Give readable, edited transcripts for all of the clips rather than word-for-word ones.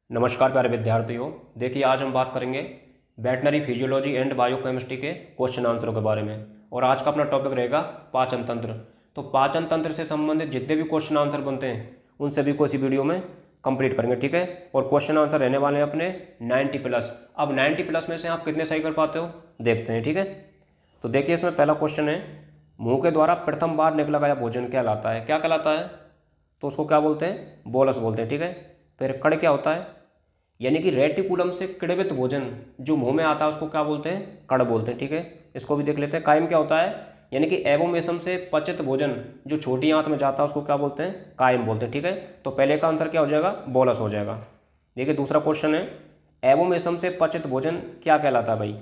नमस्कार प्यारे विद्यार्थियों। देखिए, आज हम बात करेंगे वेटनरी फिजियोलॉजी एंड बायोकेमिस्ट्री के क्वेश्चन आंसरों के बारे में। और आज का अपना टॉपिक रहेगा पाचन तंत्र। तो पाचन तंत्र से संबंधित जितने भी क्वेश्चन आंसर बनते हैं उन सभी को इसी वीडियो में कंप्लीट करेंगे, ठीक है। और क्वेश्चन आंसर रहने वाले हैं अपने 90 प्लस। अब 90 प्लस में से आप कितने सही कर पाते हो देखते हैं, ठीक है। तो देखिए, इसमें पहला क्वेश्चन है, मुंह के द्वारा प्रथम बार निकला गया भोजन क्या कहलाता है? क्या कहलाता है? तो उसको क्या बोलते हैं? बोलस बोलते हैं, ठीक है। फिर कड़ क्या होता है? यानी कि रेटिकुलम से किण्वित भोजन जो मुंह में आता है उसको क्या बोलते हैं? कड़ बोलते हैं, ठीक है। इसको भी देख लेते हैं। कायम क्या होता है? यानी कि एवोमेसम से पचित भोजन जो छोटी आंत में जाता है उसको क्या बोलते हैं? कायम बोलते हैं, ठीक है। तो पहले का आंसर क्या हो जाएगा? बोलस हो जाएगा। देखिए, दूसरा क्वेश्चन है, एवोमेसम से पचित भोजन क्या कहलाता है भाई?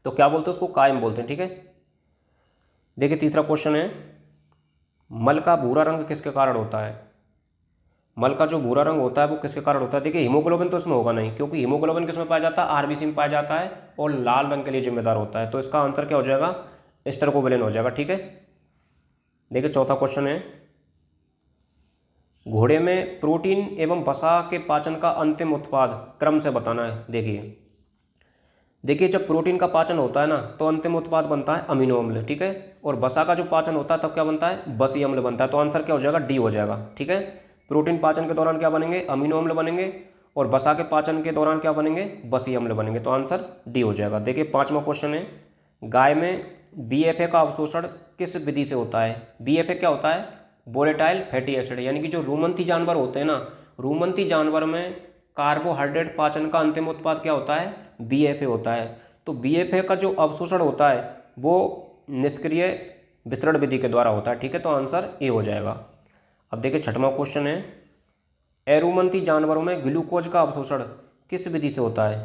तो क्या बोलते हैं उसको? कायम बोलते हैं, ठीक है। देखिए, तीसरा क्वेश्चन है, मल का भूरा रंग किसके कारण होता है? मल का जो भूरा रंग होता है वो किसके कारण होता है? देखिए, हीमोग्लोबिन तो इसमें होगा नहीं, क्योंकि हीमोग्लोबिन किसमें पाया जाता है? आरबीसी में पाया जाता है और लाल रंग के लिए जिम्मेदार होता है। तो इसका आंसर क्या हो जाएगा? स्ट्रोकोबिलिन हो जाएगा, ठीक है। देखिए, चौथा क्वेश्चन है, घोड़े में प्रोटीन एवं वसा के पाचन का अंतिम उत्पाद क्रम से बताना है। देखिए, जब प्रोटीन का पाचन होता है ना तो अंतिम उत्पाद बनता है अमीनो अम्ल, ठीक है। और वसा का जो पाचन होता है तब क्या बनता है? बसी अम्ल बनता है। तो आंसर क्या हो जाएगा? डी हो जाएगा, ठीक है। प्रोटीन पाचन के दौरान क्या बनेंगे? अमीनो अम्ल बनेंगे। और वसा के पाचन के दौरान क्या बनेंगे? बसी अम्ल बनेंगे। तो आंसर डी हो जाएगा। देखिए, पांचवा क्वेश्चन है, गाय में बीएफए का अवशोषण किस विधि से होता है? बीएफए क्या होता है? Volatile fatty acid. यानी कि जो रूमंथी जानवर होते हैं ना, रूमंथी जानवर में कार्बोहाइड्रेट पाचन का अंतिम उत्पाद क्या होता है? बीएफए होता है। तो बीएफए का जो अवशोषण होता है वो निष्क्रिय वितरण विधि के द्वारा होता है, ठीक है। तो आंसर ए हो जाएगा। अब देखिए, छठवां क्वेश्चन है, एरुमंथी जानवरों में ग्लूकोज का अवशोषण किस विधि से होता है?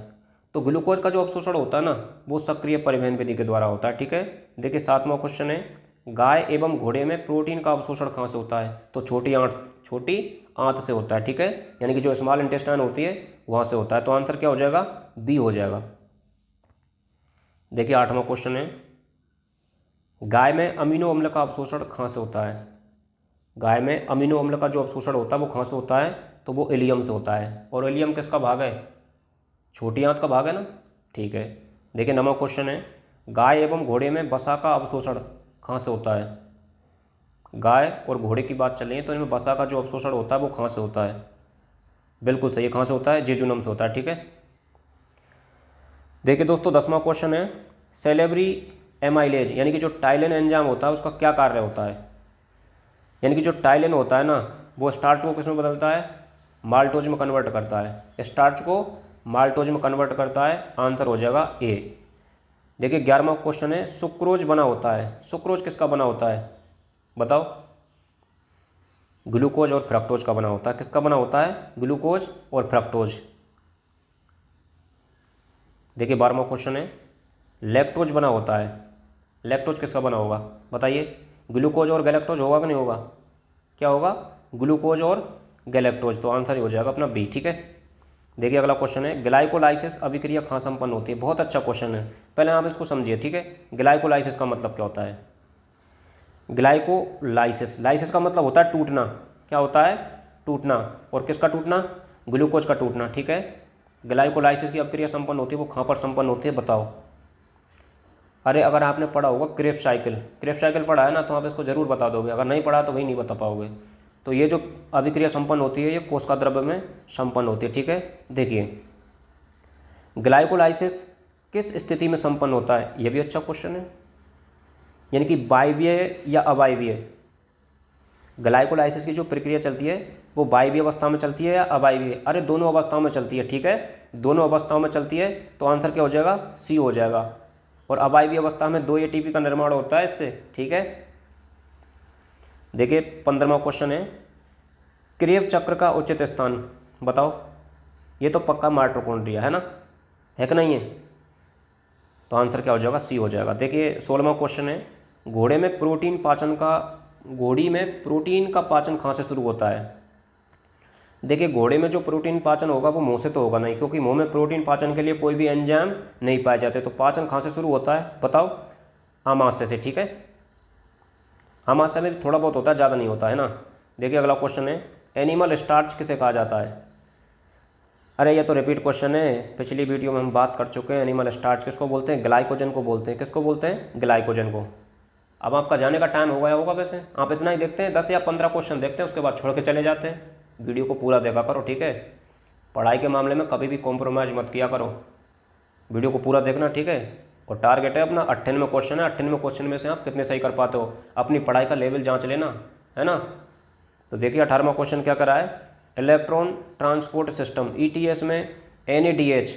तो ग्लूकोज का जो अवशोषण होता है ना वो सक्रिय परिवहन विधि के द्वारा होता है, ठीक है। देखिए, सातवां क्वेश्चन है, गाय एवं घोड़े में प्रोटीन का अवशोषण कहाँ से होता है? तो छोटी आंत से होता है, ठीक है। यानी कि जो स्मॉल इंटेस्टाइन होती है वहाँ से होता है। तो आंसर क्या हो जाएगा? बी हो जाएगा। देखिए, आठवां क्वेश्चन है, गाय में अमीनो अम्ल का अवशोषण कहाँ से होता है? गाय में अमीनो अम्ल का जो अवशोषण होता है वो कहाँ से होता है? तो वो इलियम से होता है। और इलियम किसका भाग है? छोटी आंत का भाग है ना, ठीक है। देखिए, नवा क्वेश्चन है, गाय एवं घोड़े में वसा का अवशोषण कहाँ से होता है? गाय और घोड़े की बात चल रही है तो इनमें वसा का जो अवशोषण होता है वो कहाँ से होता है? बिल्कुल सही है, कहाँ से होता है? जेजुनम से होता है, ठीक है। देखिए दोस्तों, 10वां क्वेश्चन है, सेलेब्री एमाइलेज यानी कि जो टाइलिन एंजाइम होता है उसका क्या कार्य होता है? यानी कि जो टाइलिन होता है ना वो स्टार्च को किस में बदलता है? माल्टोज में कन्वर्ट करता है। स्टार्च को माल्टोज में कन्वर्ट करता है। आंसर हो जाएगा ए। देखिए, 11वां क्वेश्चन है, सुक्रोज बना होता है। सुक्रोज किसका बना होता है? बताओ। ग्लूकोज और फ्रक्टोज का बना होता है। किसका बना होता है? ग्लूकोज और फ्रक्टोज। देखिए, 12वां क्वेश्चन है, लैक्टोज बना होता है। लैक्टोज किसका बना होगा? बताइए। ग्लूकोज और गैलेक्टोज होगा कि नहीं होगा? क्या होगा? ग्लूकोज और गैलेक्टोज। तो आंसर ही हो जाएगा अपना बी, ठीक है। देखिए, अगला क्वेश्चन है, ग्लाइकोलाइसिस अभिक्रिया कहाँ संपन्न होती है? बहुत अच्छा क्वेश्चन है, पहले आप इसको समझिए, ठीक है। ग्लाइकोलाइसिस का मतलब क्या होता है? ग्लाइकोलाइसिस, लाइसिस का मतलब होता है टूटना। क्या होता है? टूटना। और किसका टूटना? ग्लूकोज का टूटना, ठीक है। ग्लाइकोलाइसिस की अभिक्रिया संपन्न होती है वो कहाँ पर संपन्न होती है बताओ? अरे, अगर आपने पढ़ा होगा क्रेफ्ट साइकिल पढ़ा है ना तो आप इसको जरूर बता दोगे। अगर नहीं पढ़ा तो वही नहीं बता पाओगे। तो ये जो अभिक्रिया संपन्न होती है ये कोशिका द्रव्य में संपन्न होती है, ठीक है। देखिए, ग्लाइकोलाइसिस किस स्थिति में संपन्न होता है? ये भी अच्छा क्वेश्चन है। यानी कि वायवीय या अवायवीय? ग्लाइकोलाइसिस की जो प्रक्रिया चलती है वो वायवीय अवस्था में चलती है या अवायवीय? अरे, दोनों अवस्थाओं में चलती है, ठीक है। दोनों अवस्थाओं में चलती है। तो आंसर क्या हो जाएगा? सी हो जाएगा। और अवायवीय अवस्था में 2 एटीपी का निर्माण होता है इससे, ठीक है। देखिए, 15वां क्वेश्चन है, क्रेव चक्र का उचित स्थान बताओ। ये तो पक्का माइटोकॉन्ड्रिया है ना, है कि नहीं है? तो आंसर क्या हो जाएगा? सी हो जाएगा। देखिए, 16वां क्वेश्चन है, घोड़ी में प्रोटीन का पाचन कहाँ से शुरू होता है? देखिए, घोड़े में जो प्रोटीन पाचन होगा वो मुंह से तो होगा नहीं, क्योंकि मुंह में प्रोटीन पाचन के लिए कोई भी एंजाइम नहीं पाए जाते। तो पाचन कहाँ से शुरू होता है बताओ? आमाशय से, ठीक है। आमाशय में थोड़ा बहुत होता है, ज़्यादा नहीं होता है ना। देखिए, अगला क्वेश्चन है, एनिमल स्टार्च किसे कहा जाता है? अरे ये तो रिपीट क्वेश्चन है, पिछली वीडियो में हम बात कर चुके हैं। एनिमल स्टार्च किसको बोलते हैं? ग्लाइकोजन को बोलते हैं। किसको बोलते हैं? ग्लाइकोजन को। अब आपका जाने का टाइम हो गया होगा, वैसे आप इतना ही देखते हैं, 10 या 15 क्वेश्चन देखते हैं, उसके बाद छोड़ के चले जाते हैं। वीडियो को पूरा देखा करो, ठीक है। पढ़ाई के मामले में कभी भी कॉम्प्रोमाइज़ मत किया करो, वीडियो को पूरा देखना, ठीक है। और टारगेट है अपना 98 क्वेश्चन है, 98 क्वेश्चन में से आप कितने सही कर पाते हो, अपनी पढ़ाई का लेवल जांच लेना, है ना। तो देखिए 18वां क्वेश्चन क्या करा है, इलेक्ट्रॉन ट्रांसपोर्ट सिस्टम ETS में NADH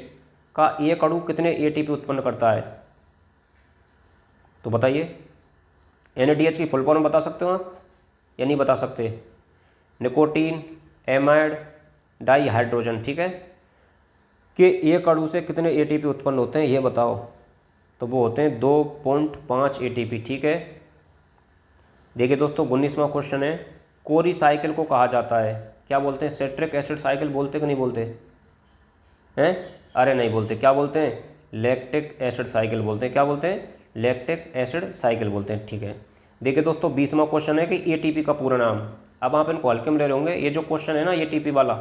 का एक अणु कितने ATP उत्पन्न करता है? तो बताइए, NADH की फुल फॉर्म बता सकते हो आप या नहीं बता सकते? निकोटीन एमाइड डाईहाइड्रोजन, ठीक है। कि एक अणु से कितने ATP उत्पन्न होते हैं ये बताओ। तो वो होते हैं 2.5 ATP, ठीक है। देखिए दोस्तों 19वां क्वेश्चन है, कोरी साइकिल को कहा जाता है, क्या बोलते हैं? सिट्रिक एसिड साइकिल बोलते कि नहीं बोलते हैं? अरे नहीं बोलते, क्या बोलते हैं? लैक्टिक एसिड साइकिल बोलते हैं। क्या बोलते हैं? लैक्टिक एसिड साइकिल बोलते हैं, ठीक है। देखिए दोस्तों 20वां क्वेश्चन है कि ATP का पूरा नाम। अब आप इनको हल्के में ले रहे होंगे, ये जो क्वेश्चन है ना ATP वाला,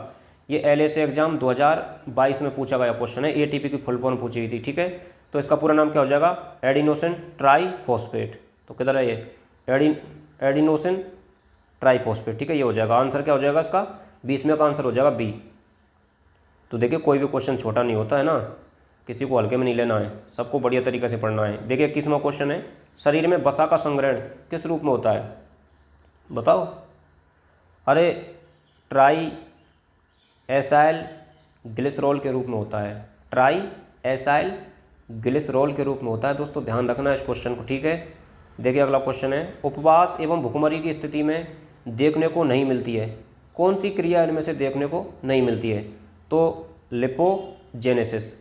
ये LAC एग्जाम 2022 में पूछा गया क्वेश्चन है। ATP की फुल फॉर्म पूछी गई थी, ठीक है। तो इसका पूरा नाम क्या हो जाएगा? Adenosine triphosphate. तो किधर है ये? एडिनोसिन ट्राईफॉस्फेट, ठीक है, ये हो जाएगा। आंसर क्या हो जाएगा इसका? 20वें का आंसर हो जाएगा B। तो देखिए कोई भी क्वेश्चन छोटा नहीं होता है ना, किसी को हल्के में नहीं लेना है, सबको बढ़िया तरीके से पढ़ना है। देखिए 21वां क्वेश्चन है, शरीर में वसा का संग्रहण किस रूप में होता है? बताओ। अरे ट्राई एसाइल ग्लिसरॉल के रूप में होता है। ट्राई एसाइल ग्लिसरॉल के रूप में होता है। दोस्तों ध्यान रखना है इस क्वेश्चन को, ठीक है। देखिए अगला क्वेश्चन है, उपवास एवं भुखमरी की स्थिति में देखने को नहीं मिलती है, कौन सी क्रिया इनमें से देखने को नहीं मिलती है? तो लिपोजेनेसिस।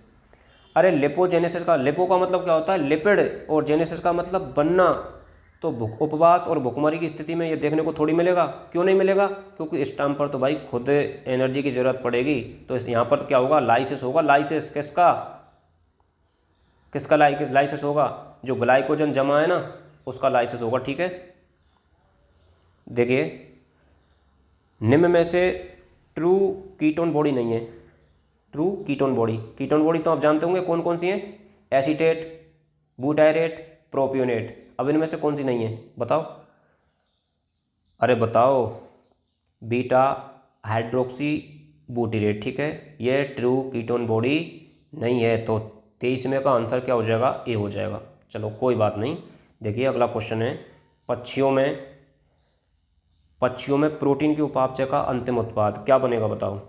अरे लिपोजेनेसिस का, लिपो का मतलब क्या होता है? लिपिड, और जेनेसिस का मतलब बनना। तो उपवास और भुखमरी की स्थिति में ये देखने को थोड़ी मिलेगा। क्यों नहीं मिलेगा? क्योंकि इस टाइम पर तो भाई खुद एनर्जी की ज़रूरत पड़ेगी। तो यहाँ पर क्या होगा? लाइसिस होगा। लाइसिस किसका? किसका लाइसिस होगा? जो ग्लाइकोजन जमा है ना उसका लाइसिस होगा, ठीक है। देखिए निम्न में से ट्रू कीटोन बॉडी नहीं है। ट्रू कीटोन बॉडी तो आप जानते होंगे कौन कौन सी है? Acetate, butyrate, propionate. अब इनमें से कौन सी नहीं है बताओ? अरे बताओ, बीटा हाइड्रोक्सी ब्यूटीरेट, ठीक है, ये ट्रू कीटोन बॉडी नहीं है। तो 23वें का आंसर क्या हो जाएगा? ए हो जाएगा। चलो कोई बात नहीं। देखिए अगला क्वेश्चन है, पक्षियों में प्रोटीन की उपापचय का अंतिम उत्पाद क्या बनेगा? बताओ।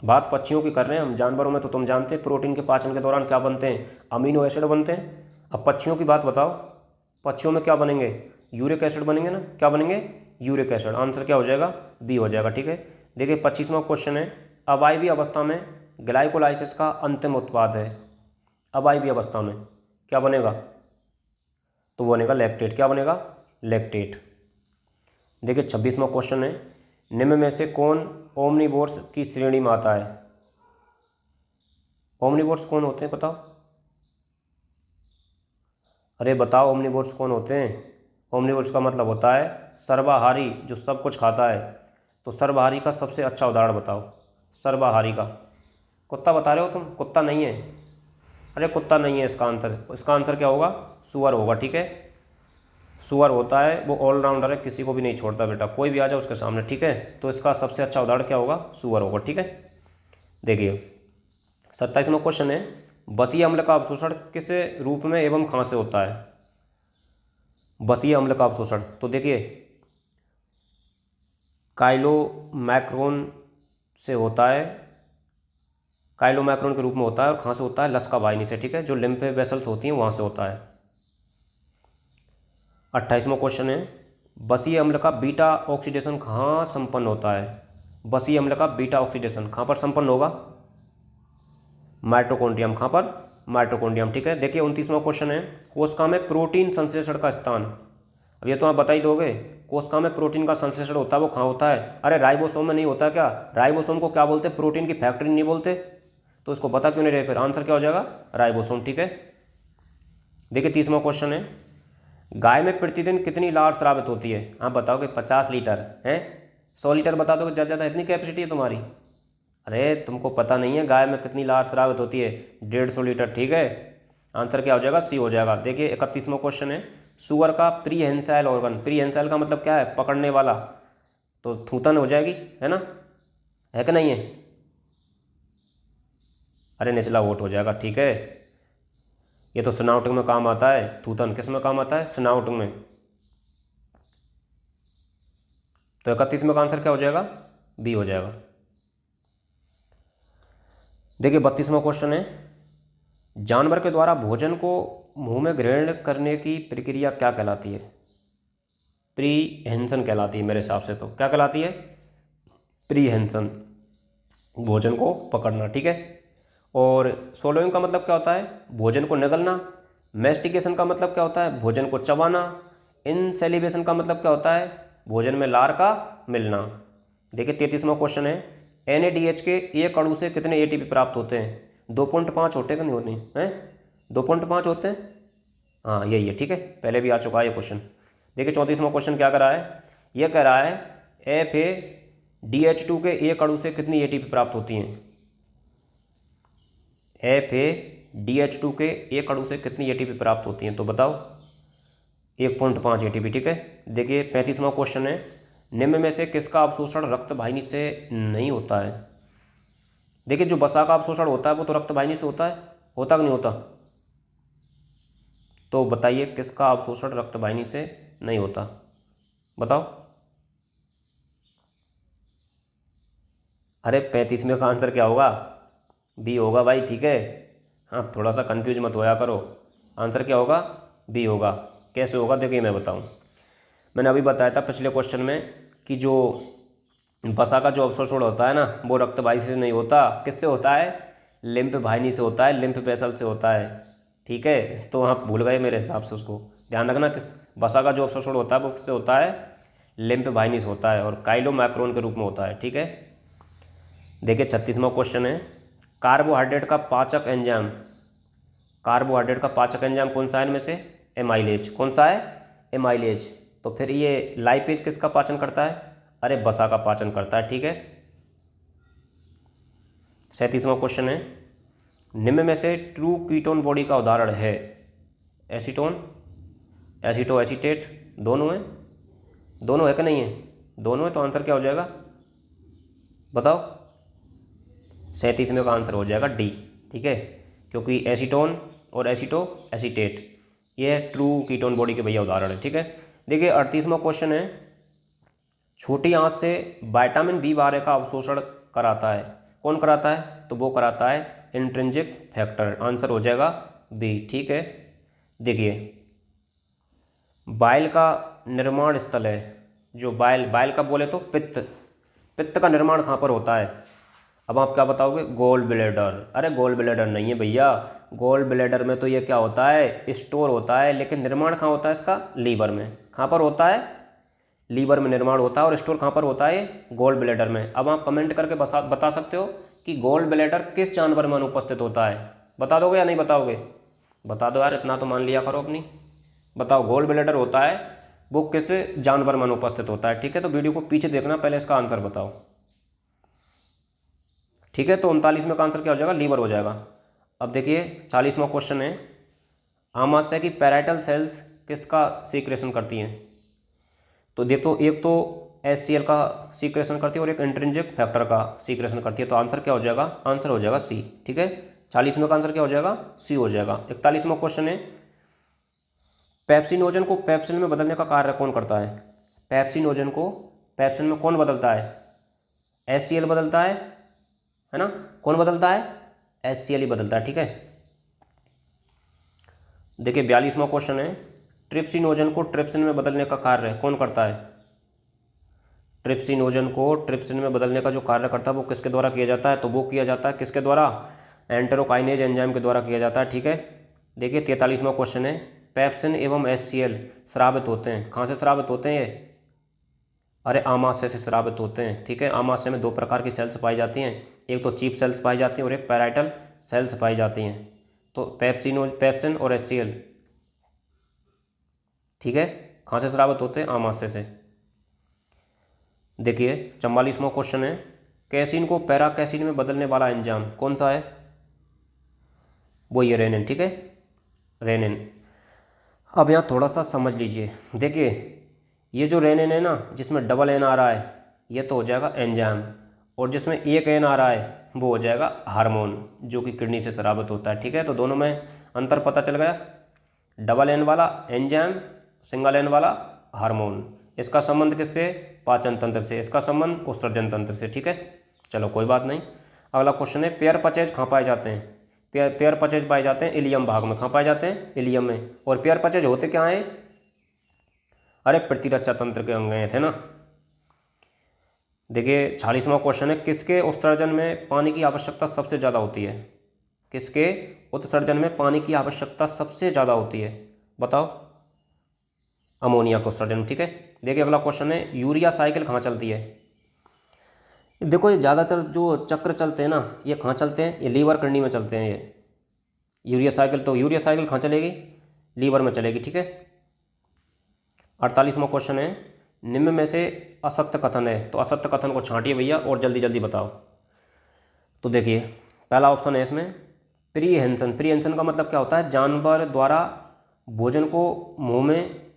बात पक्षियों की कर रहे हैं हम, जानवरों में तो तुम जानते हैं प्रोटीन के पाचन के दौरान क्या बनते हैं? अमीनो एसिड बनते हैं। अब पक्षियों की बात बताओ, पक्षियों में क्या बनेंगे? यूरिक एसिड बनेंगे ना। क्या बनेंगे? Uric acid. आंसर क्या हो जाएगा? बी हो जाएगा, ठीक है। देखिए 25वां क्वेश्चन है, अवायवीय अवस्था में ग्लाइकोलाइसिस का अंतिम उत्पाद है। अवायवीय अवस्था में क्या बनेगा? तो वो बनेगा लैक्टेट। क्या बनेगा? लैक्टेट। देखिए 26वां क्वेश्चन है, निम्न में से कौन ओमनिवोर्स की श्रेणी में आता है? ओमनिवोर्स कौन होते हैं बताओ? अरे बताओ ओमनिवोर्स कौन होते हैं? ओमनिवोर्स का मतलब होता है सर्वाहारी, जो सब कुछ खाता है। तो सर्वाहारी का सबसे अच्छा उदाहरण बताओ। सर्वाहारी का कुत्ता बता रहे हो तुम? कुत्ता नहीं है। अरे कुत्ता नहीं है इसका आंसर। इसका आंसर क्या होगा? सुअर होगा, ठीक है। सुअर होता है, वो ऑलराउंडर है, किसी को भी नहीं छोड़ता बेटा, कोई भी आ जाए उसके सामने, ठीक है। तो इसका सबसे अच्छा उदाहरण क्या होगा? सुअर होगा, ठीक है। देखिए 27वां क्वेश्चन है, बसीय अम्ल का अवशोषण किस रूप में एवं कहाँ से होता है? बसीय अम्ल का अवशोषण तो देखिए काइलोमैक्रोन से होता है, काइलोमैक्रोन के रूप में होता है। और कहाँ से होता है? लसका वाहिनी से, ठीक है, जो लिम्फ वेसल्स होती हैं वहाँ से होता है। 28वां क्वेश्चन है, बसीय अम्ल का बीटा ऑक्सीडेशन कहाँ संपन्न होता है? बसीय अम्ल का बीटा ऑक्सीडेशन कहाँ पर संपन्न होगा? माइटोकॉन्ड्रियम। कहाँ पर? माइटोकॉन्ड्रियम, ठीक है। देखिए 29वां क्वेश्चन है, कोशिका में प्रोटीन संश्लेषण का स्थान। अब ये तो आप बता ही दोगे, कोशिका में प्रोटीन का संश्लेषण होता है वो कहाँ होता है? अरे राइबोसोम में नहीं होता क्या? राइबोसोम को क्या बोलते हैं? प्रोटीन की फैक्ट्री नहीं बोलते? तो इसको बता क्यों नहीं रहे? फिर आंसर क्या हो जाएगा? राइबोसोम, ठीक है। देखिए 30वां क्वेश्चन है, गाय में प्रतिदिन कितनी लार स्रावित होती है? आप बताओगे 50 लीटर है, 100 लीटर बता दोगे ज़्यादा ज़्यादा, इतनी कैपेसिटी है तुम्हारी? अरे तुमको पता नहीं है गाय में कितनी लार स्रावित होती है? 150 लीटर, ठीक है। आंसर क्या हो जाएगा? सी हो जाएगा। देखिए 31वां क्वेश्चन है, सुअर का प्रीहेंसाइल ऑर्गन, प्रीहेंसाइल का मतलब क्या है? पकड़ने वाला, तो थूथन हो जाएगी, है ना, है कि नहीं है? अरे निचला ओट हो जाएगा, ठीक है। ये तो स्नाउटिंग में काम आता है, थूथन किस में काम आता है? स्नाउटिंग में। तो 31 का आंसर क्या हो जाएगा? बी हो जाएगा। देखिए 32वां क्वेश्चन है, जानवर के द्वारा भोजन को मुंह में ग्रहण करने की प्रक्रिया क्या कहलाती है? प्रीहेंशन कहलाती है मेरे हिसाब से। तो क्या कहलाती है? प्रीहेंशन, भोजन को पकड़ना, ठीक है। और सोलोइंग का मतलब क्या होता है? भोजन को निगलना। मेस्टिकेशन का मतलब क्या होता है? भोजन को चबाना। इनसेलिवेशन का मतलब क्या होता है? भोजन में लार का मिलना। देखिए 33वां क्वेश्चन है, NADH के एक अणु से कितने ATP प्राप्त होते हैं? 2.5 होते हैं कि नहीं होते हैं? 2.5 होते हैं, हाँ यही है, ठीक है। पहले भी आ चुका है ये क्वेश्चन। देखिए 34वां क्वेश्चन क्या कर रहा है? ये कह रहा है FADH2 के एक अणु से कितनी ATP प्राप्त होती हैं? FADH2 के एक अणु से कितनी ATP प्राप्त होती हैं? तो बताओ। 1.5 ATP, ठीक है। देखिए 35वां क्वेश्चन है, निम्न में से किसका अवशोषण रक्त वाहिनी से नहीं होता है? देखिए जो वसा का अवशोषण होता है वो तो रक्त वाहिनी से होता कि नहीं होता? तो बताइए किसका अवशोषण रक्त वाहिनी से नहीं होता? बताओ। अरे 35वें का आंसर क्या होगा? बी होगा भाई, ठीक है। हाँ थोड़ा सा कंफ्यूज मत होया करो, आंसर क्या होगा? बी होगा। कैसे होगा? देखिए मैं बताऊँ। मैंने अभी बताया था पिछले क्वेश्चन में कि जो वसा का जो अवशोषण होता है ना, वो रक्त वाहिनी से नहीं होता, किससे होता है? लिम्फ वाहिनी से होता है, लिम्फ वेसल से होता है, ठीक है। तो आप भूल गए मेरे हिसाब से, उसको ध्यान रखना। किस वसा का जो अवशोषण होता है वो किससे होता है? लिम्फ वाहिनी से होता है, और काइलोमैक्रोन के रूप में होता है, ठीक है। देखिए 36वां क्वेश्चन है, कार्बोहाइड्रेट का पाचक एंजाइम, कार्बोहाइड्रेट का पाचक एंजाइम कौन सा है इनमें से? एमाइलेज। कौन सा है? एमाइलेज। तो फिर ये लाइपेज किसका पाचन करता है? अरे वसा का पाचन करता है, ठीक है। 37वां क्वेश्चन है, निम्न में से ट्रू कीटोन बॉडी का उदाहरण है? एसीटोन, एसीटो एसीटेट, दोनों है? दोनों है कि नहीं है? दोनों है, तो आंसर क्या हो जाएगा? बताओ। 37वें का आंसर हो जाएगा डी, ठीक है। क्योंकि एसीटोन और एसीटो एसीटेट ये ट्रू कीटोन बॉडी के भैया उदाहरण है, ठीक है। देखिए 38वां क्वेश्चन है, छोटी आंत से विटामिन B12 का अवशोषण कराता है, कौन कराता है? तो वो कराता है इंट्रिंसिक फैक्टर, आंसर हो जाएगा बी, ठीक है। देखिए बाइल का निर्माण स्थल है, जो बाइल, बाइल का बोले तो पित्त, पित्त का निर्माण कहाँ पर होता है? अब आप क्या बताओगे? Gall bladder. अरे गोल ब्लैडर नहीं है भैया, गोल ब्लैडर में तो ये क्या होता है? स्टोर होता है, लेकिन निर्माण कहाँ होता है इसका? लीवर में। कहाँ पर होता है? लीवर में निर्माण होता है। और स्टोर कहाँ पर होता है? गोल ब्लैडर में। अब आप कमेंट करके बता सकते हो कि गोल ब्लैडर किस जानवर में अनुपस्थित होता है? बता दोगे या नहीं बताओगे? बता दो यार, इतना तो मान लिया करो अपनी। बताओ, गोल ब्लैडर होता है वो किस जानवर में अनुपस्थित होता है, ठीक है। तो वीडियो को पीछे देखना, पहले इसका आंसर बताओ, ठीक है। तो 39वें का आंसर क्या हो जाएगा? लीवर हो जाएगा। अब देखिए 40वां क्वेश्चन है, आमाशय की पैराइटल सेल्स किसका सीक्रेशन करती हैं? तो देखो, एक तो HCl का सीक्रेशन करती है और एक इंट्रिंसिक फैक्टर का सीक्रेशन करती है। तो आंसर क्या हो जाएगा? आंसर हो जाएगा सी, ठीक है। 40वें का आंसर क्या हो जाएगा? सी हो जाएगा। 41वां क्वेश्चन है, पेप्सिनोजन को पेप्सिन में बदलने का कार्य कौन करता है? पेप्सिनोजन को पेप्सिन में कौन बदलता है? HCl बदलता है ना? कौन बदलता है? HCl ही बदलता है, ठीक है। देखिए 42वां क्वेश्चन है, ट्रिप्सिनोजन को ट्रिप्सिन में बदलने का कार्य कौन करता है? ट्रिप्सिनोजन को ट्रिप्सिन में बदलने का जो कार्य करता है वो किसके द्वारा किया जाता है? तो वो किया जाता है किसके द्वारा? एंटेरोकाइनेज एंजाइम के द्वारा किया जाता है, ठीक है। देखिए 43वां क्वेश्चन है, पेप्सिन एवं HCl स्रावित होते हैं, कहाँ से स्रावित होते हैं ये? अरे आमाशय से स्रावित होते हैं, ठीक है। आमाशय में दो प्रकार की सेल्स पाई जाती हैं, एक तो चीफ सेल्स पाई जाती हैं और एक पैराइटल सेल्स पाई जाती हैं। तो पेप्सिन और HCl, ठीक है, कहाँ से स्रावित होते हैं? आमाशय से। देखिए 44वां क्वेश्चन है, कैसीन को पैरा कैसीन में बदलने वाला एंजाइम कौन सा है? वो ये रेनिन, ठीक है, रेनिन। अब यहाँ थोड़ा सा समझ लीजिए, देखिए ये जो रेनिन है ना, जिसमें डबल एन आ रहा है, ये तो हो जाएगा एंजाइम, और जिसमें एक एन आ रहा है वो हो जाएगा हार्मोन, जो कि किडनी से स्रावित होता है, ठीक है। तो दोनों में अंतर पता चल गया। डबल एन वाला एंजाइम, सिंगल एन वाला हार्मोन। इसका संबंध किससे? पाचन तंत्र से। इसका संबंध उत्सर्जन तंत्र से, ठीक है। चलो कोई बात नहीं। अगला क्वेश्चन है, पेयर पचेज कहाँ पाए जाते हैं? पेयर पचेज पाए जाते हैं इलियम भाग में। कहाँ पाए जाते हैं? इलियम में। और पेयर पचेज होते क्या हैं? अरे प्रतिरक्षा तंत्र के अंग थे ना। देखिए 46वां क्वेश्चन है, किसके उत्सर्जन में पानी की आवश्यकता सबसे ज़्यादा होती है? किसके उत्सर्जन में पानी की आवश्यकता सबसे ज़्यादा होती है? बताओ। अमोनिया के उत्सर्जन, ठीक है। देखिए अगला क्वेश्चन है, यूरिया साइकिल कहाँ चलती है? देखो ये ज़्यादातर जो चक्र चलते हैं ना, ये कहाँ चलते हैं? ये लीवर किडनी में चलते हैं ये यूरिया साइकिल। तो यूरिया साइकिल कहाँ चलेगी? लीवर में चलेगी, ठीक है। 48वां क्वेश्चन है, निम्न में से असत्य कथन है। तो असत्य कथन को छांटिए भैया और जल्दी जल्दी बताओ। तो देखिए पहला ऑप्शन है इसमें प्रीहेंशन। प्रीहेंशन का मतलब क्या होता है? जानवर द्वारा भोजन को मुंह में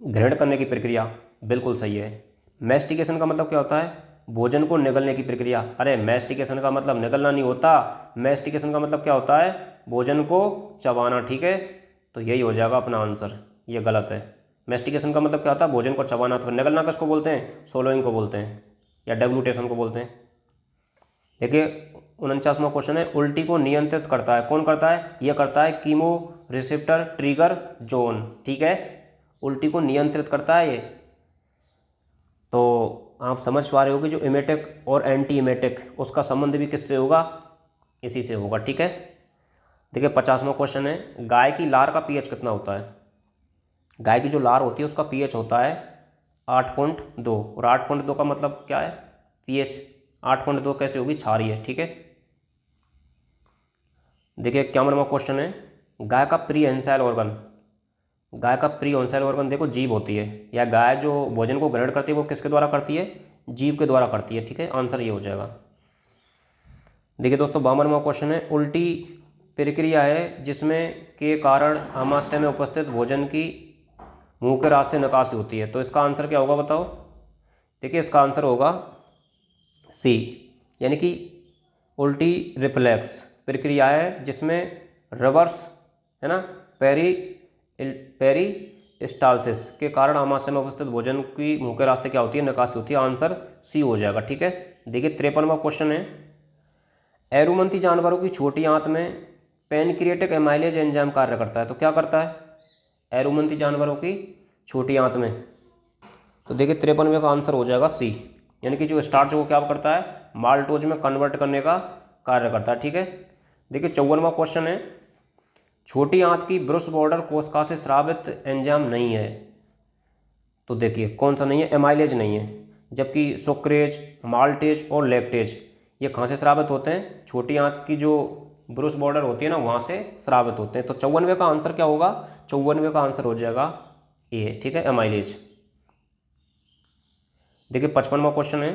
ग्रहण करने की प्रक्रिया, बिल्कुल सही है। मैस्टिकेशन का मतलब क्या होता है? भोजन को निगलने की प्रक्रिया। अरे मैस्टिकेशन का मतलब निगलना नहीं होता, मैस्टिकेशन का मतलब क्या होता है? भोजन को चबाना, ठीक है। तो यही हो जाएगा अपना आंसर, ये गलत है। मैस्टिकेशन का मतलब क्या होता है? भोजन को चबाना। तो निगलना किसको बोलते हैं? सोलोइंग को बोलते हैं, या डेग्लूटेशन को बोलते हैं। देखिए 49वां क्वेश्चन है, उल्टी को नियंत्रित करता है कौन करता है? यह करता है कीमो रिसेप्टर ट्रिगर जोन, ठीक है। उल्टी को नियंत्रित करता है ये। तो आप समझ पा रहे हो कि जो इमेटिक और एंटी इमेटिक, उसका संबंध भी किससे होगा? इसी से होगा, ठीक है। देखिए 50वां क्वेश्चन है, गाय की लार का पीएच कितना होता है? गाय की जो लार होती है उसका पीएच होता है 8.2। और 8.2 का मतलब क्या है? पीएच। 8.2 कैसे होगी? क्षारीय, ठीक है। देखिए 51वां क्वेश्चन है, गाय का प्री एंसाइल ऑर्गन। गाय का प्री एंसाइल ऑर्गन देखो जीभ होती है, या गाय जो भोजन को ग्रहण करती है वो किसके द्वारा करती है? जीभ के द्वारा करती है, ठीक है। आंसर ये हो जाएगा। देखिए दोस्तों 52वां क्वेश्चन है, उल्टी प्रक्रिया है जिसमें के कारण आमाशय में उपस्थित भोजन की मुंह के रास्ते निकासी होती है। तो इसका आंसर क्या होगा बताओ? देखिए इसका आंसर होगा सी, यानी कि उल्टी रिफ्लेक्स प्रक्रिया है जिसमें रिवर्स, है ना, पेरिस्टालसिस के कारण आमाशय में उपस्थित भोजन की मुंह के रास्ते क्या होती है? निकासी होती है। आंसर सी हो जाएगा, ठीक है। देखिए 53वां क्वेश्चन है, एरुमंथी जानवरों की छोटी आंत में पेनक्रिएटिक एमाइलेज एंजाइम कार्य करता है। तो क्या करता है एरुमंथी जानवरों की छोटी आंत में? तो देखिए 53वें का आंसर हो जाएगा सी, यानी कि जो स्टार्च वो क्या करता है? माल्टोज में कन्वर्ट करने का कार्य करता है, ठीक है। देखिए 54वां क्वेश्चन है, छोटी आंत की ब्रुश बॉर्डर कोशिका से स्रावित एंजाइम नहीं है। तो देखिए कौन सा नहीं है? एमाइलेज नहीं है। जबकि सुक्रेज, माल्टेज और लैक्टेज ये कहाँ से स्रावित होते हैं? छोटी आंत की जो ब्रुश बॉर्डर होती है ना, वहाँ से स्रावित होते हैं। तो 54वें का आंसर क्या होगा? 54वें का आंसर हो जाएगा ए, ठीक है, एमाइलेज। देखिए 55वां क्वेश्चन है,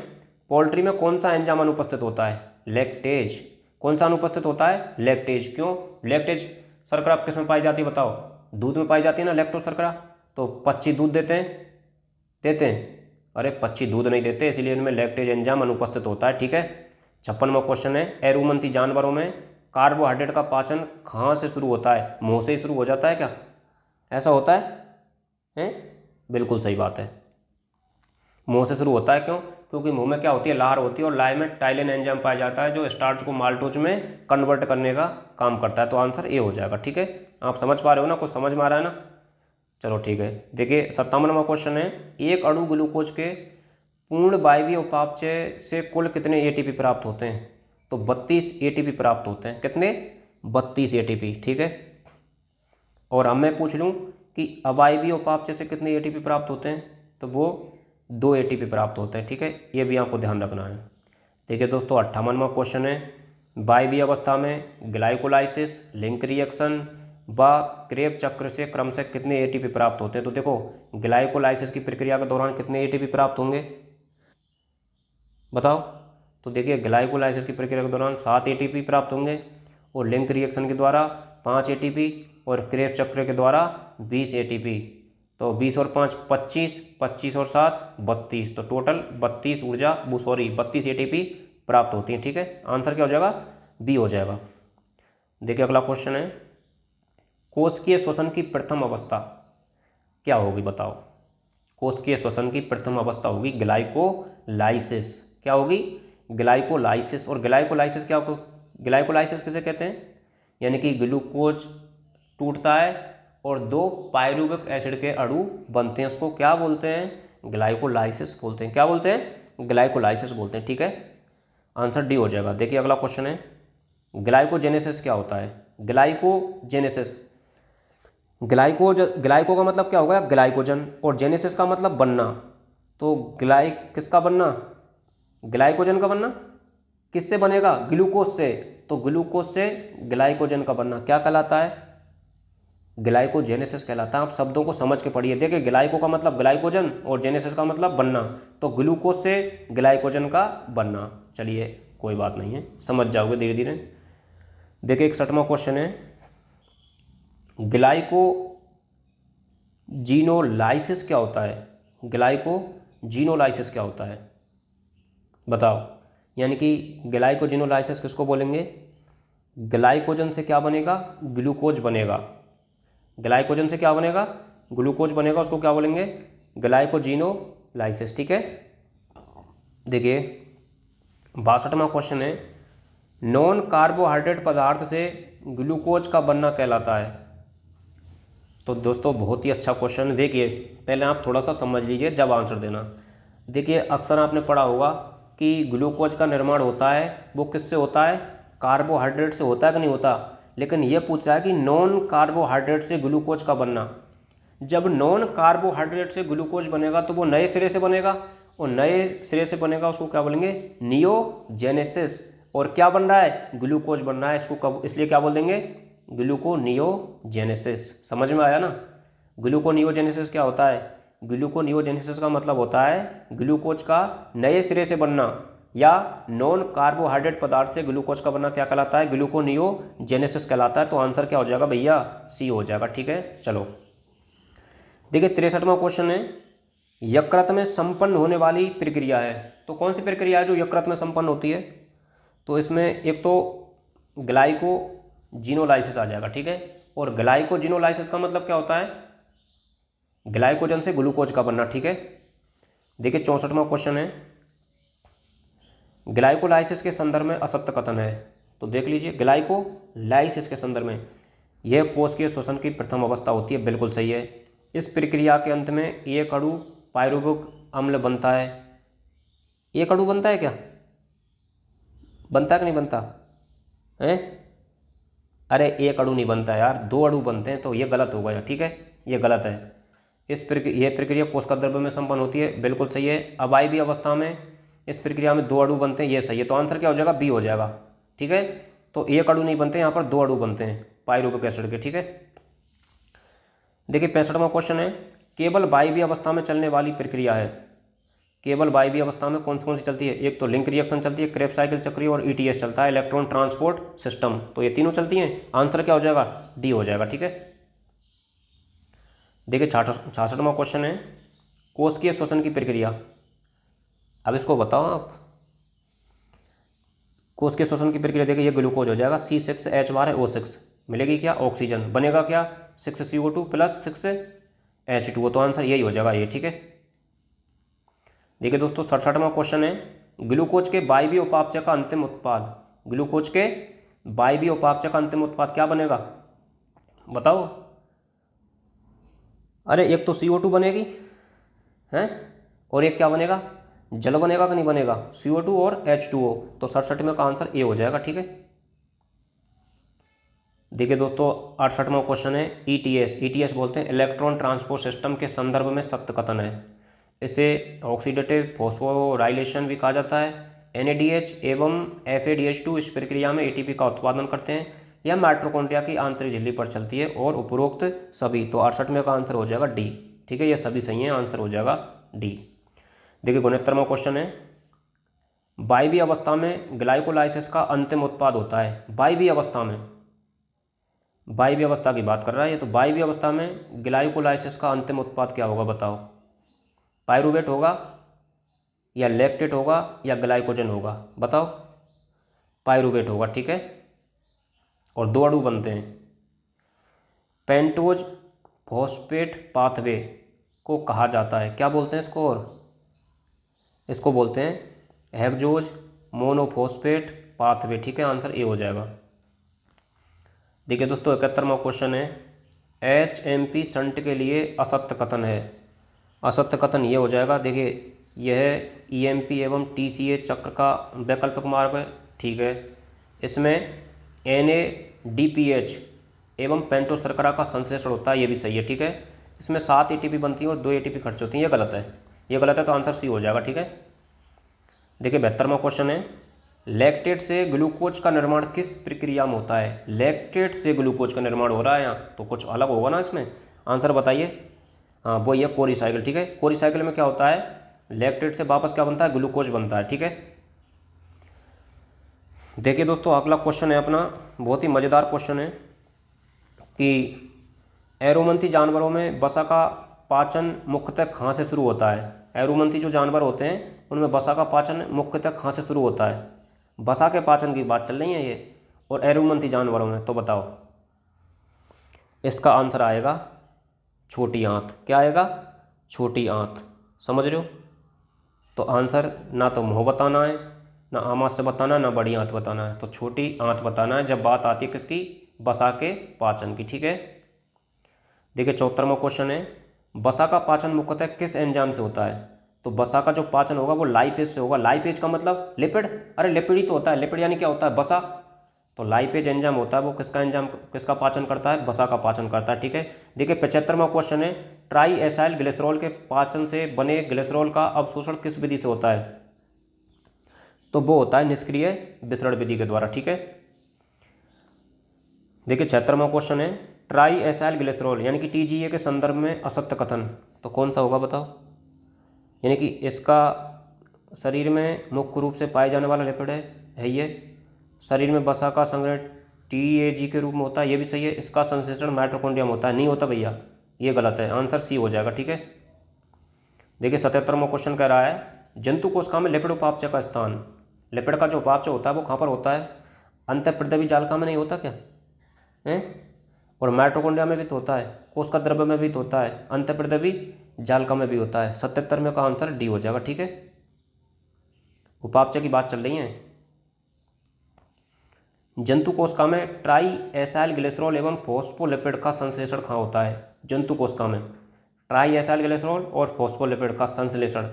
पोल्ट्री में कौन सा एंजाइम अनुपस्थित होता है? लैक्टेज। कौन सा अनुपस्थित होता है? लैक्टेज। क्यों? लैक्टेज शर्करा किस में पाई जाती है बताओ? दूध में पाई जाती है ना लैक्टोज शर्करा। तो पक्षी दूध देते हैं? अरे पक्षी दूध नहीं देते, इसलिए इनमें लैक्टेज एंजाइम अनुपस्थित होता है, ठीक है। 56वां क्वेश्चन है, एरुमंथी जानवरों में कार्बोहाइड्रेट का पाचन कहाँ से शुरू होता है? मुंह से ही शुरू हो जाता है क्या? ऐसा होता है? बिल्कुल सही बात है, मुंह से शुरू होता है। क्यों? क्योंकि मुंह में क्या होती है? लार होती है, और लार में टाइलिन एंजाइम पाया जाता है जो स्टार्च को माल्टोज में कन्वर्ट करने का काम करता है। तो आंसर ए हो जाएगा, ठीक है। आप समझ पा रहे हो ना? कुछ समझ में आ रहा है ना? चलो ठीक है। देखिए 57वां क्वेश्चन है, एक अणु ग्लूकोज के पूर्ण वायवीय उपापचय से कुल कितने एटीपी प्राप्त होते हैं? तो 32 एटीपी प्राप्त होते हैं। कितने? 32 एटीपी, ठीक है। और अब मैं पूछ लूँ कि अवायवीय उपापचय से कितने एटीपी प्राप्त होते हैं? तो वो 2 एटीपी प्राप्त होते हैं, ठीक है। ये भी आपको ध्यान रखना है। देखिए दोस्तों 58वां क्वेश्चन है, वायवीय अवस्था में ग्लाइकोलाइसिस, लिंक रिएक्शन व क्रेब चक्र से क्रमशः कितने एटीपी प्राप्त होते हैं? तो देखो ग्लाइकोलाइसिस की प्रक्रिया के दौरान कितने एटीपी प्राप्त होंगे बताओ? तो देखिए ग्लाइकोलाइसिस की प्रक्रिया के दौरान 7 एटीपी प्राप्त होंगे और लिंक रिएक्शन के द्वारा 5 एटीपी और क्रेब्स चक्र के द्वारा 20 एटीपी। तो 20 और 5 25, 25 और 7 32, तो टोटल 32 एटीपी प्राप्त होती हैं। ठीक है, आंसर क्या हो जाएगा? बी हो जाएगा। देखिए अगला क्वेश्चन है, कोशिकीय श्वसन की प्रथम अवस्था क्या होगी बताओ। कोशिकीय श्वसन की प्रथम अवस्था होगी ग्लाइकोलाइसिस। क्या होगी? ग्लाइकोलाइसिस। और ग्लाइकोलाइसिस क्या होगा? ग्लाइकोलाइसिस किसे कहते हैं? यानी कि ग्लूकोज टूटता है और 2 पायरुविक एसिड के अणु बनते हैं, उसको क्या बोलते हैं? ग्लाइकोलाइसिस बोलते हैं। क्या बोलते हैं? ग्लाइकोलाइसिस बोलते हैं। ठीक है, आंसर डी हो जाएगा। देखिए अगला क्वेश्चन है, ग्लाइकोजेनेसिस क्या होता है? ग्लाइकोजेनेसिस, ग्लाइको का मतलब क्या होगा? ग्लाइकोजन, और जेनेसिस का मतलब बनना। तो किसका बनना? ग्लाइकोजन का बनना। किससे बनेगा? ग्लूकोज से। तो ग्लूकोज से ग्लाइकोजन का बनना क्या कहलाता है? ग्लाइकोजेनेसिस कहलाता है। आप शब्दों को समझ के पढ़िए। देखिए ग्लाइको का मतलब ग्लाइकोजन और जेनेसिस का मतलब बनना, तो ग्लूकोज से ग्लाइकोजन का बनना। चलिए कोई बात नहीं है, समझ जाओगे धीरे धीरे। देखिए 61वां क्वेश्चन है, ग्लाइकोजीनोलाइसिस क्या होता है? ग्लाइकोजीनोलाइसिस क्या होता है बताओ। यानी कि ग्लाइकोजीनोलाइसिस किसको बोलेंगे? ग्लाइकोजन से क्या बनेगा? ग्लूकोज बनेगा। ग्लाइकोजन से क्या बनेगा? ग्लूकोज बनेगा, उसको क्या बोलेंगे? ग्लाइकोजीनोलाइसिस। ठीक है, देखिए 62वां क्वेश्चन है, नॉन कार्बोहाइड्रेट पदार्थ से ग्लूकोज का बनना कहलाता है। तो दोस्तों बहुत ही अच्छा क्वेश्चन है। देखिए पहले आप थोड़ा सा समझ लीजिए जब आंसर देना। देखिए अक्सर आपने पढ़ा होगा कि ग्लूकोज का निर्माण होता है वो किससे होता है? कार्बोहाइड्रेट से होता है कि नहीं होता? लेकिन ये पूछ रहा है कि नॉन कार्बोहाइड्रेट से ग्लूकोज का बनना। जब नॉन कार्बोहाइड्रेट से ग्लूकोज बनेगा तो वो नए सिरे से बनेगा, और नए सिरे से बनेगा उसको क्या बोलेंगे? नियोजेनेसिस। और क्या बन रहा है? ग्लूकोज बन रहा है, इसको कब इसलिए क्या बोल देंगे? ग्लूकोनियोजेनेसिस। समझ में आया ना? ग्लूकोनियोजेनेसिस क्या होता है? ग्लूकोनियोजेनेसिस का मतलब होता है ग्लूकोज का नए सिरे से बनना, या नॉन कार्बोहाइड्रेट पदार्थ से ग्लूकोज का बनना क्या कहलाता है? ग्लूकोनियोजेनेसिस कहलाता है। तो आंसर क्या हो जाएगा भैया? सी हो जाएगा। ठीक है, चलो देखिए 63वां क्वेश्चन है, यकृत में संपन्न होने वाली प्रक्रिया है। तो कौन सी प्रक्रिया है जो यकृत में संपन्न होती है? तो इसमें एक तो ग्लाइकोजीनोलाइसिस आ जाएगा। ठीक है, और ग्लाइकोजीनोलाइसिस का मतलब क्या होता है? ग्लाइकोजन से ग्लूकोज का बनना। ठीक है, देखिए 64वां क्वेश्चन है, ग्लाइकोलाइसिस के संदर्भ में असत्य कथन है। तो देख लीजिए ग्लाइकोलाइसिस के संदर्भ में यह कोशिकीय श्वसन की प्रथम अवस्था होती है। बिल्कुल सही है। इस प्रक्रिया के अंत में एक अणु पायरुविक अम्ल बनता है। एक अणु बनता है क्या? बनता है कि नहीं बनता है? अरे एक अणु नहीं बनता यार, 2 अणु बनते हैं। तो ये गलत होगा यार। ठीक है, ये गलत है। यह प्रक्रिया कोशिका द्रव्य में संपन्न होती है। बिल्कुल सही है। अवायवीय अवस्था में इस प्रक्रिया में 2 अणु बनते हैं। ये सही है। तो आंसर क्या हो जाएगा? बी हो जाएगा। ठीक है, तो एक अणु नहीं बनते, यहाँ पर 2 अणु बनते हैं पायरुविक एसिड के। ठीक है, देखिए 65वां क्वेश्चन है, केवल वायवीय अवस्था में चलने वाली प्रक्रिया है। केवल वायवीय अवस्था में कौन सी चलती है? एक तो लिंक रिएक्शन चलती है, क्रेब्स साइकिल चक्रीय, और ईटीएस चलता है, इलेक्ट्रॉन ट्रांसपोर्ट सिस्टम। तो ये तीनों चलती हैं। आंसर क्या हो जाएगा? डी हो जाएगा। ठीक है, देखिए 66वां क्वेश्चन है, कोशिकीय श्वसन की प्रक्रिया। अब इसको बताओ आप, कोशिकीय श्वसन की प्रक्रिया। देखिए ये ग्लूकोज हो जाएगा, C6H12O6 मिलेगी क्या? ऑक्सीजन बनेगा क्या? 6CO2 + 6H2O। तो आंसर यही हो जाएगा ये। ठीक है, देखिए दोस्तों 67वां क्वेश्चन है, ग्लूकोज के वायवीय उपापचय का अंतिम उत्पाद। ग्लूकोज के वायवीय उपापचय का अंतिम उत्पाद क्या बनेगा बताओ? अरे एक तो CO2 बनेगी है, और एक क्या बनेगा? जल बनेगा कि नहीं बनेगा? CO2 और H2O। तो 67 का आंसर ए हो जाएगा। ठीक है, देखिए दोस्तों 68वां क्वेश्चन है, ईटीएस बोलते हैं इलेक्ट्रॉन ट्रांसपोर्ट सिस्टम के संदर्भ में सत्य कथन है। इसे ऑक्सीडेटिव फॉस्फोराइलेशन भी कहा जाता है। NADH एवं FADH2 इस प्रक्रिया में ATP का उत्पादन करते हैं। यह माइटोकॉन्ड्रिया की आंतरिक झिल्ली पर चलती है, और उपरोक्त सभी। तो 68 का आंसर हो जाएगा डी। ठीक है, ये सभी सही है, आंसर हो जाएगा डी। देखिए 69वां क्वेश्चन है, वायवीय अवस्था में ग्लाइकोलाइसिस का अंतिम उत्पाद होता है। वायवीय अवस्था में, वायवीय अवस्था की बात कर रहा है ये, तो वायवीय अवस्था में ग्लाइकोलाइसिस का अंतिम उत्पाद क्या होगा बताओ? पायरूवेट होगा या लैक्टेट होगा या ग्लाइकोजन होगा? बताओ। पायरूवेट होगा, ठीक है। और दो अणु बनते हैं। पेंटोज फॉस्फेट पाथवे को कहा जाता है, क्या बोलते हैं इसको? और इसको बोलते हैं हेक्सोज मोनोफॉस्फेट पाथवे, ठीक है। आंसर ए हो जाएगा। देखिए दोस्तों 71वां क्वेश्चन है, HMP शंट के लिए असत्य कथन है। असत्य कथन ये हो जाएगा, देखिए यह EMP एवं TCA चक्र का वैकल्पिक मार्ग है, ठीक है। इसमें NADPH एवं पेंटोज शर्करा का संश्लेषण होता है, ये भी सही है, ठीक है। इसमें 7 ATP बनती है और 2 ATP खर्च होती है, ये गलत है। ये गलत है तो आंसर सी हो जाएगा, ठीक है। देखिए 72वां क्वेश्चन है, लैक्टेट से ग्लूकोज का निर्माण किस प्रक्रिया में होता है? लैक्टेट से ग्लूकोज का निर्माण हो रहा है यहाँ, तो कुछ अलग होगा ना इसमें। आंसर बताइए। हाँ वो ये कोरी साइकिल, ठीक है। कोरी साइकिल में क्या होता है, लैक्टेट से वापस क्या बनता है, ग्लूकोज बनता है, ठीक है। देखिए दोस्तों अगला क्वेश्चन है अपना, बहुत ही मज़ेदार क्वेश्चन है कि एरोमंथी जानवरों में वसा का पाचन मुख्यतः कहाँ से शुरू होता है? एरोमंथी जो जानवर होते हैं उनमें वसा का पाचन मुख्यतः कहाँ से शुरू होता है? वसा के पाचन की बात चल रही है ये, और एरोमंथी जानवरों में, तो बताओ। इसका आंसर आएगा छोटी आंत। क्या आएगा? छोटी आंत। समझ रहे हो? तो आंसर ना तो मुँह बताना है, ना आमाशय से बताना है, ना बड़ी आंत बताना है, तो छोटी आंत बताना है जब बात आती है किसकी? वसा के पाचन की, ठीक है। देखिए 74वां क्वेश्चन है, वसा का पाचन मुख्यतः किस एंजाइम से होता है? तो वसा का जो पाचन होगा वो लाइपेज से होगा। लाइपेज का मतलब लिपिड, अरे लिपिड ही तो होता है। लिपिड यानी क्या होता है? वसा। तो लाइपेज एंजाइम होता है वो किसका एंजाइम, किसका पाचन करता है? वसा का पाचन करता है, ठीक है। देखिए 75वां क्वेश्चन है, ट्राई एसाइल ग्लिसरॉल के पाचन से बने ग्लिसरॉल का अवशोषण किस विधि से होता है? तो वो होता है निष्क्रिय विसरण विधि के द्वारा, ठीक है। देखिए 76वां क्वेश्चन है, ट्राई एसाइल ग्लिसरॉल यानी कि TGA के संदर्भ में असत्य कथन, तो कौन सा होगा बताओ? यानी कि इसका शरीर में मुख्य रूप से पाए जाने वाला लिपिड है ये। शरीर में वसा का संग्रह TAG के रूप में होता है, ये भी सही है। इसका संश्लेषण माइटोकॉन्ड्रिया में होता है, नहीं होता भैया, ये गलत है। आंसर सी हो जाएगा, ठीक है। देखिए 77वां क्वेश्चन कह रहा है, जंतु कोशिका में लिपिड उपापचय का स्थान, लिपिड का जो उपापचय होता है वो कहाँ पर होता है? अंतःप्रद्रवी जालिका में नहीं होता क्या है? और माइटोकॉन्ड्रिया में भी तो होता है, कोशिका द्रव्य में भी तो होता है, अंतःप्रद्रवी जालिका में भी होता है। 77 में का आंसर डी हो जाएगा, ठीक है। उपापचय की बात चल रही है। जंतु कोशिका में ट्राई एसाइल ग्लिसरॉल एवं फॉस्फोलिपिड का संश्लेषण कहाँ होता है? जंतु कोशिका में ट्राई एसाइल ग्लिसरॉल और फॉस्फोलिपिड का संश्लेषण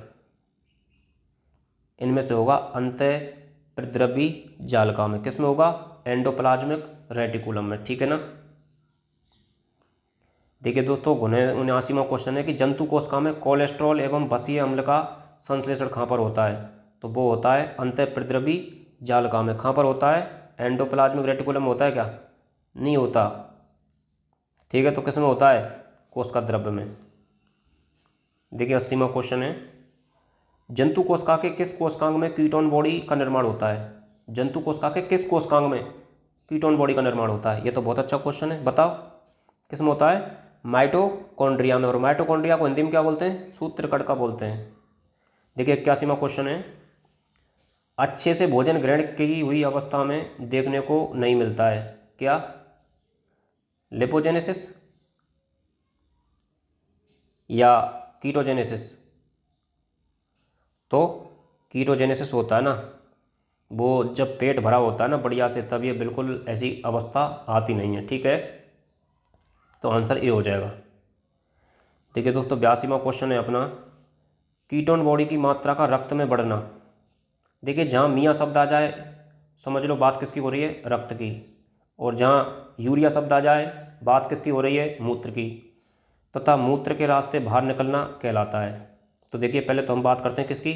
इनमें से होगा अंतःप्रद्रवी जालिका में। किस में होगा? एंडोप्लाज्मिक रेटिकुलम में, ठीक है ना। देखिए दोस्तों 79वां क्वेश्चन है कि जंतु कोशिका में कोलेस्ट्रॉल एवं भसीय अम्ल का संश्लेषण कहाँ पर होता है? तो वो होता है अंतःप्रद्रवी जालिका में। कहाँ पर होता है? एंडोप्लाज्मिक रेटिकुलम में होता है क्या? नहीं होता, ठीक है। तो किस में होता है? कोशिका द्रव्य में। देखिए 80वां क्वेश्चन है, जंतु कोशिका के किस कोशिकांग में कीटोन बॉडी का निर्माण होता है? जंतु कोशिका के किस कोशिकांग में कीटोन बॉडी का निर्माण होता है? ये तो बहुत अच्छा क्वेश्चन है, बताओ किस में होता है? माइटोकॉन्ड्रिया में। और माइटोकॉन्ड्रिया को हिंदी में क्या बोलते हैं? सूत्रकणिका बोलते हैं। देखिए 81वां क्वेश्चन है, अच्छे से भोजन ग्रहण की हुई अवस्था में देखने को नहीं मिलता है, क्या? लिपोजेनेसिस या कीटोजेनेसिस? तो कीटोजेनेसिस होता है ना, वो जब पेट भरा होता है ना बढ़िया से, तब ये बिल्कुल ऐसी अवस्था आती नहीं है, ठीक है। तो आंसर ए हो जाएगा। देखिए दोस्तों 82वां क्वेश्चन है अपना, कीटोन बॉडी की मात्रा का रक्त में बढ़ना। देखिए जहाँ मियाँ शब्द आ जाए समझ लो बात किसकी हो रही है? रक्त की। और जहाँ यूरिया शब्द आ जाए बात किसकी हो रही है? मूत्र की। तथा मूत्र के रास्ते बाहर निकलना कहलाता है। तो देखिए पहले तो हम बात करते हैं किसकी?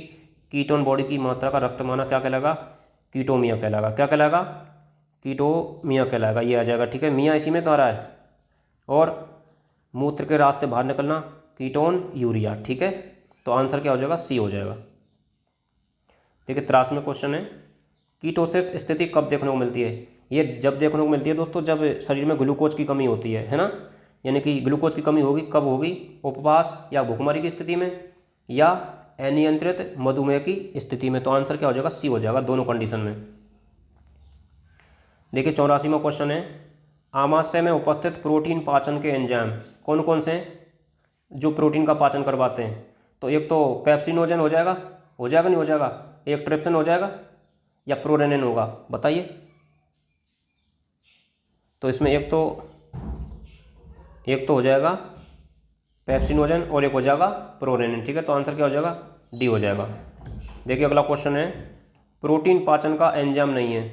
कीटोन बॉडी की मात्रा का रक्त माना क्या कहलाएगा? कीटोमिया कहलाएगा। क्या कहलाएगा? कीटोमिया कहलाएगा, ये आ जाएगा, ठीक है। मियाँ इसी में तो आ रहा है। और मूत्र के रास्ते बाहर निकलना कीटोन यूरिया, ठीक है। तो आंसर क्या हो जाएगा? सी हो जाएगा। देखिए 83वां क्वेश्चन है, कीटोसिस स्थिति कब देखने को मिलती है? ये जब देखने को मिलती है दोस्तों जब शरीर में ग्लूकोज की कमी होती है ना, यानी कि ग्लूकोज की कमी होगी कब होगी? उपवास या भूखमरी की स्थिति में या अनियंत्रित मधुमेह की स्थिति में। तो आंसर क्या हो जाएगा? सी हो जाएगा, दोनों कंडीशन में। देखिए 84वां क्वेश्चन है, आमाशय में उपस्थित प्रोटीन पाचन के एंजाइम कौन कौन से हैं जो प्रोटीन का पाचन करवाते हैं? तो एक तो पेप्सिनोजन हो जाएगा नहीं हो जाएगा, एक ट्रिप्सिन हो जाएगा या प्रोरेनिन होगा, बताइए। तो इसमें एक तो हो जाएगा पेप्सिनोजन और एक हो जाएगा प्रोरेनिन, ठीक है। तो आंसर क्या हो जाएगा? डी हो जाएगा। देखिए अगला क्वेश्चन है, प्रोटीन पाचन का एंजाइम नहीं है,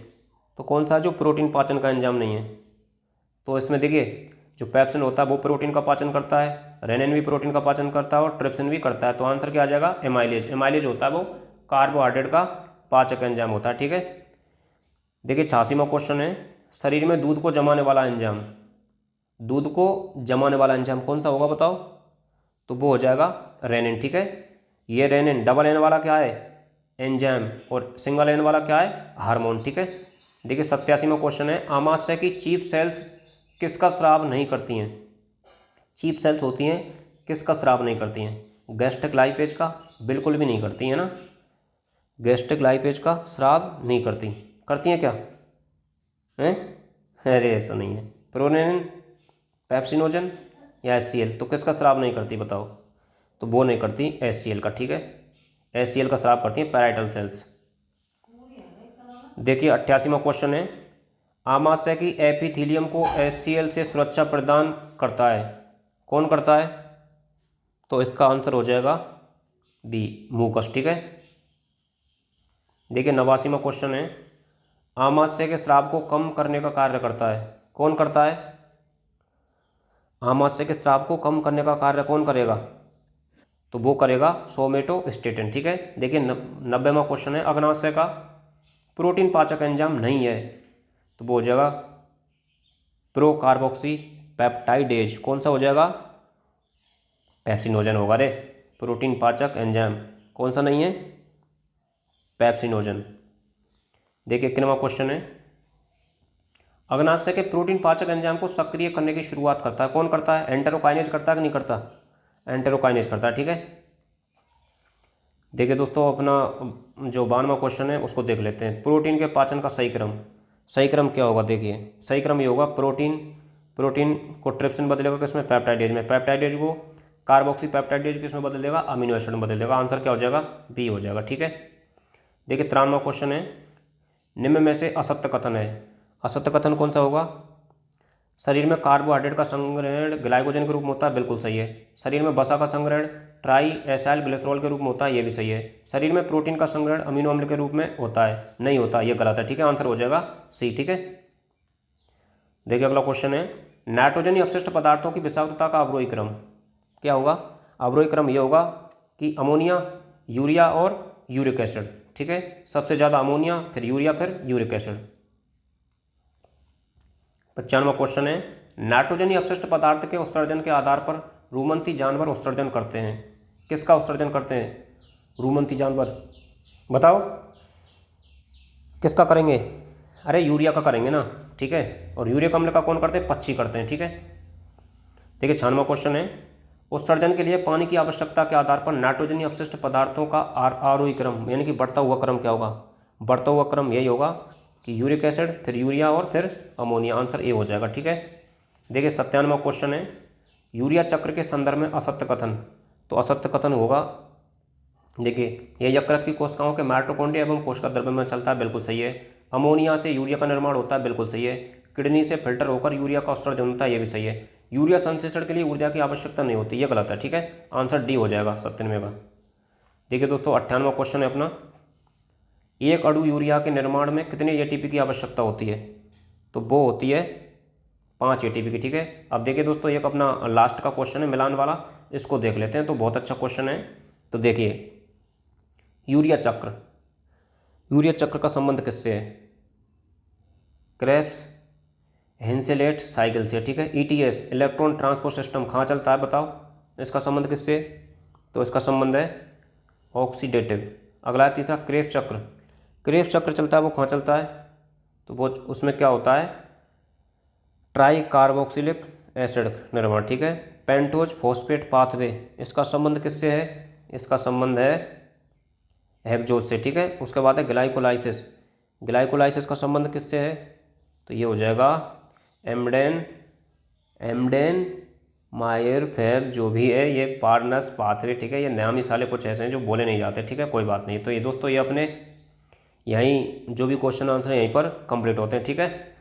तो कौन सा है जो प्रोटीन पाचन का एंजाइम नहीं है? तो इसमें देखिए जो पेप्सिन होता है वो प्रोटीन का पाचन करता है, रेनिन भी प्रोटीन का पाचन करता है और ट्रिप्सिन भी करता है। तो आंसर क्या आ जाएगा? एमाइलेज। एमाइलेज होता है वो कार्बोहाइड्रेट का पाचक एंजाइम होता है, ठीक है। देखिए 86वां क्वेश्चन है, शरीर में दूध को जमाने वाला एंजाइम, दूध को जमाने वाला एंजाइम कौन सा होगा बताओ? तो वो हो जाएगा रेनिन, ठीक है। ये रेनिन डबल एन वाला क्या है? एंजाइम, और सिंगल एन वाला क्या है? हार्मोन, ठीक है। देखिए 87वां क्वेश्चन है, आमाशय की चीफ सेल्स किसका स्राव नहीं करती हैं? चीफ सेल्स होती हैं किसका स्राव नहीं करती हैं? गैस्ट्रिक लाइपेज का? बिल्कुल भी नहीं करती है ना, गैस्ट्रिक लाइपेज का स्राव नहीं करती। करती हैं क्या? हैं? अरे ऐसा नहीं है। प्रोरेनिन, पेप्सिनोजन या HCl, तो किसका स्राव नहीं करती बताओ? तो वो नहीं करती HCl का, ठीक है। HCl का स्राव करती हैं पैराइटल सेल्स। देखिए 88वां क्वेश्चन है, आमाशय की एपिथीलियम को HCl से सुरक्षा प्रदान करता है, कौन करता है? तो इसका आंसर हो जाएगा बी, मूकस, ठीक है। देखिए 89वां क्वेश्चन है, आमाशय के स्राव को कम करने का कार्य करता है, कौन करता है? आमाशय के स्राव को कम करने का कार्य कौन करेगा? तो वो करेगा सोमेटोस्टेटिन, ठीक है। देखिए 90वां क्वेश्चन है, अग्नाशय का प्रोटीन पाचक एंजाइम नहीं है, तो वो हो जाएगा प्रो कार्बोक्सी पेप्टाइडेज, कौन सा हो जाएगा? पेप्सिनोजन होगा रे। प्रोटीन पाचक एंजाइम कौन सा नहीं है? पेप्सिनोजन। देखिए 91वां क्वेश्चन है, अग्नाशय के प्रोटीन पाचक एंजाइम को सक्रिय करने की शुरुआत करता है, कौन करता है? एंटेरोकाइनेज करता है कि नहीं करता? एंटेरोकाइनेज करता है, ठीक है। देखिए दोस्तों अपना जो 92वां क्वेश्चन है उसको देख लेते हैं, प्रोटीन के पाचन का सही क्रम क्या होगा? देखिए सही क्रम ये होगा, प्रोटीन को ट्रिप्सिन बदलेगा किसमें? पेप्टाइडेज में। पेप्टाइडेज को कार्बोक्सी पेप्टाइडेज किसमें बदल देगा? अमीनो एसिड में बदल देगा। आंसर क्या हो जाएगा? बी हो जाएगा, ठीक है। देखिए 93वां क्वेश्चन है, निम्न में से असत्य कथन है, असत्य कथन कौन सा होगा? शरीर में कार्बोहाइड्रेट का संग्रहण ग्लाइकोजन के रूप में होता है, बिल्कुल सही है। शरीर में वसा का संग्रहण ट्राई एसाइल ग्लिसरॉल के रूप में होता है, ये भी सही है। शरीर में प्रोटीन का संग्रहण अमीनो अम्ल के रूप में होता है, नहीं होता, ये गलत है, ठीक है। आंसर हो जाएगा सी, ठीक है। देखिए अगला क्वेश्चन है, नाइट्रोजन अपशिष्ट पदार्थों की विषाक्तता का अवरोही क्रम क्या होगा? अवरोही क्रम ये होगा कि अमोनिया, यूरिया और यूरिक एसिड, ठीक है। सबसे ज़्यादा अमोनिया, फिर यूरिया, फिर यूरिक एसिड। 95वां क्वेश्चन है, नाइट्रोजनी अपशिष्ट पदार्थ के उत्सर्जन के आधार पर रूमंती जानवर उत्सर्जन करते हैं, किसका उत्सर्जन करते हैं? रूमंती जानवर, बताओ किसका करेंगे? अरे यूरिया का करेंगे ना, ठीक है। और यूरिक अम्ल का कौन करते हैं? पक्षी करते हैं, ठीक है। देखिए 96वां क्वेश्चन है, उत्सर्जन के लिए पानी की आवश्यकता के आधार पर नाइट्रोजनी अपशिष्ट पदार्थों का आरोही क्रम यानी कि बढ़ता हुआ क्रम क्या होगा? बढ़ता हुआ क्रम यही होगा कि यूरिक एसिड, फिर यूरिया और फिर अमोनिया। आंसर ए हो जाएगा, ठीक है। देखिए 97वां क्वेश्चन है, यूरिया चक्र के संदर्भ में असत्य कथन, तो असत्य कथन होगा, देखिए यह यकृत की कोशिकाओं के माइटोकॉन्ड्रिया एवं कोशिका द्रव्य में चलता है, बिल्कुल सही है। अमोनिया से यूरिया का निर्माण होता है, बिल्कुल सही है। किडनी से फिल्टर होकर यूरिया का उत्सर्जन होता है, ये भी सही है। यूरिया संश्लेषण के लिए ऊर्जा की आवश्यकता नहीं होती, ये गलत है, ठीक है। आंसर डी हो जाएगा 97वें का। देखिए दोस्तों 98वां क्वेश्चन है अपना, एक अणु यूरिया के निर्माण में कितने एटीपी की आवश्यकता होती है? तो वो होती है 5 एटीपी की, ठीक है। अब देखिए दोस्तों एक अपना लास्ट का क्वेश्चन है मिलान वाला, इसको देख लेते हैं, तो बहुत अच्छा क्वेश्चन है। तो देखिए यूरिया चक्र का संबंध किससे है? क्रेब्स हेंसेलेट साइकिल से, ठीक है। ETS इलेक्ट्रॉन ट्रांसपोर्ट सिस्टम कहाँ चलता है बताओ? इसका संबंध किससे? तो इसका संबंध है ऑक्सीडेटिव अगला है तीसरा क्रेब्स चक्र। क्रेब्स चक्र चलता है वो कहाँ चलता है, तो वो उसमें क्या होता है, ट्राई कार्बोक्सिलिक एसिड निर्माण, ठीक है। पेंटोज फॉस्फेट पाथवे, इसका संबंध किससे है, इसका संबंध है हेक्सोज से, ठीक है। उसके बाद है ग्लाइकोलाइसिस। ग्लाइकोलाइसिस का संबंध किससे है, तो ये हो जाएगा एमडेन एमडेन मायर फैब, जो भी है ये पार्नस पाथवे, ठीक है। ये नाम ही साले कुछ ऐसे हैं जो बोले नहीं जाते, ठीक है, कोई बात नहीं। तो ये दोस्तों ये अपने यहीं जो भी क्वेश्चन आंसर है यहीं पर कंप्लीट होते हैं, ठीक है।